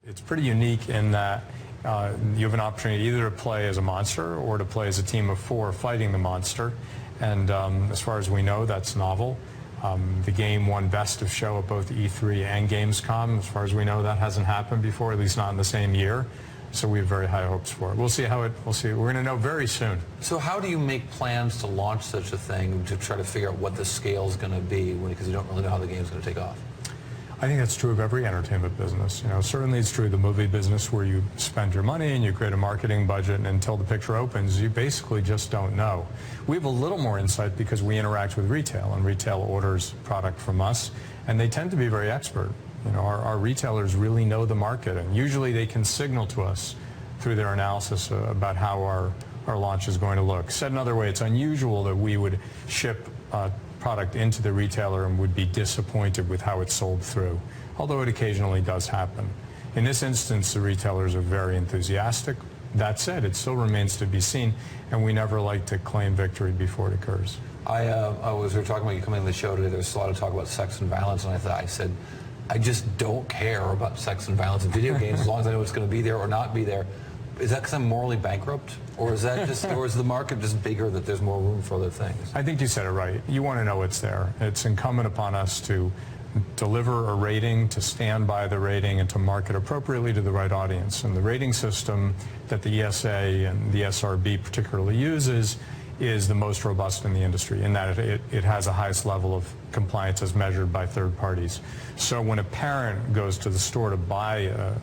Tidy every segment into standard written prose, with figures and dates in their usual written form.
It's pretty unique in that you have an opportunity either to play as a monster or to play as a team of 4 fighting the monster. And as far as we know, that's novel. The game won Best of Show at both E3 and Gamescom. As far as we know, that hasn't happened before, at least not in the same year. So we have very high hopes for it. We'll see how we'll see. We're going to know very soon. So how do you make plans to launch such a thing to try to figure out what the scale is going to be because you don't really know how the game is going to take off? I think that's true of every entertainment business. Certainly it's true of the movie business where you spend your money and you create a marketing budget, and until the picture opens, you basically just don't know. We have a little more insight because we interact with retail, and retail orders product from us, and they tend to be very expert. Our retailers really know the market, and usually they can signal to us through their analysis about how our launch is going to look. Said another way, it's unusual that we would ship product into the retailer and would be disappointed with how it's sold through, although it occasionally does happen. In this instance, the retailers are very enthusiastic. That said, it still remains to be seen, and we never like to claim victory before it occurs. We were talking about you coming on the show today. There's a lot of talk about sex and violence, and I said, I just don't care about sex and violence in video games as long as I know it's going to be there or not be there. Is that because I'm morally bankrupt, or is that just, or is the market just bigger that there's more room for other things? I think you said it right. You want to know it's there. It's incumbent upon us to deliver a rating, to stand by the rating, and to market appropriately to the right audience. And the rating system that the ESA and the SRB particularly uses is the most robust in the industry in that it has the highest level of compliance as measured by third parties. So when a parent goes to the store to buy a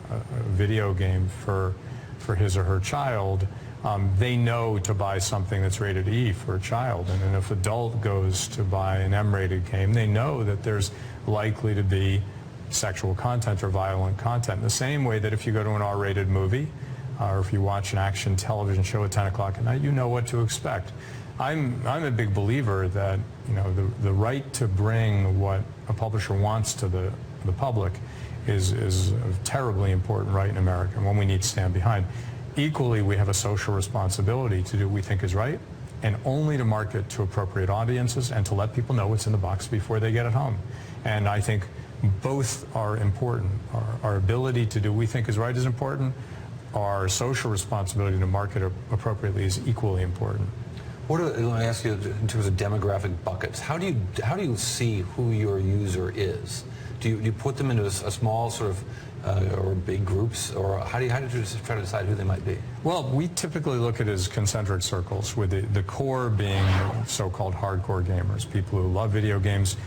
video game for his or her child, they know to buy something that's rated E for a child. And if an adult goes to buy an M-rated game, they know that there's likely to be sexual content or violent content. In the same way that if you go to an R-rated movie, or if you watch an action television show at 10 o'clock at night, you know what to expect. I'm a big believer that the right to bring what a publisher wants to the public is a terribly important right in America, and one we need to stand behind. Equally, we have a social responsibility to do what we think is right, and only to market to appropriate audiences and to let people know what's in the box before they get it home. And I think both are important. Our ability to do what we think is right is important. Our social responsibility to market appropriately is equally important. Let me ask you, in terms of demographic buckets, how do you see who your user is? Do you put them into a small sort of or big groups, or how do you just try to decide who they might be? Well, we typically look at it as concentric circles, with the core being so-called hardcore gamers, people who love video games,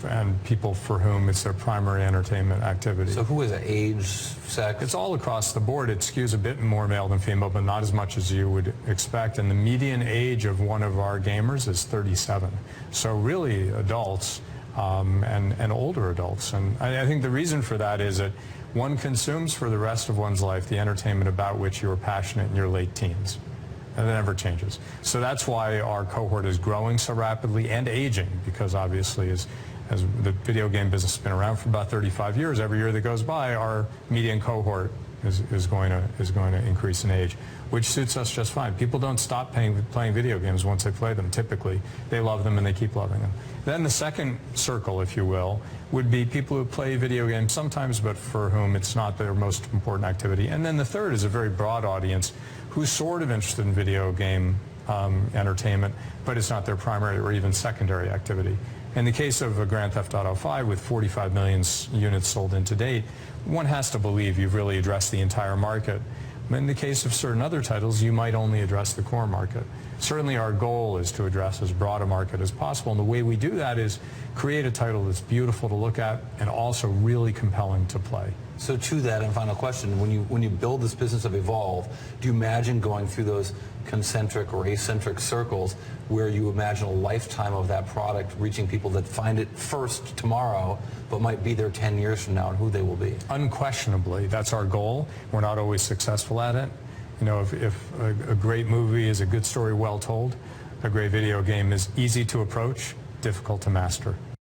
and people for whom it's their primary entertainment activity. So who is it? Age, sex? It's all across the board. It skews a bit more male than female, but not as much as you would expect. And the median age of one of our gamers is 37. So really adults and older adults. And I think the reason for that is that one consumes for the rest of one's life the entertainment about which you are passionate in your late teens. And that never changes. So that's why our cohort is growing so rapidly and aging, because obviously as the video game business has been around for about 35 years, every year that goes by, our median cohort is going to increase in age, which suits us just fine. People don't stop playing video games once they play them, typically. They love them and they keep loving them. Then the second circle, if you will, would be people who play video games sometimes, but for whom it's not their most important activity. And then the third is a very broad audience who's sort of interested in video game entertainment, but it's not their primary or even secondary activity. In the case of a Grand Theft Auto 5 with 45 million units sold in to date, one has to believe you've really addressed the entire market. In the case of certain other titles, you might only address the core market. Certainly our goal is to address as broad a market as possible, and the way we do that is create a title that's beautiful to look at and also really compelling to play. So to that, and final question, when you build this business of Evolve, do you imagine going through those concentric or acentric circles where you imagine a lifetime of that product reaching people that find it first tomorrow but might be there 10 years from now, and who they will be? Unquestionably, that's our goal. We're not always successful at it. If a great movie is a good story well told, a great video game is easy to approach, difficult to master.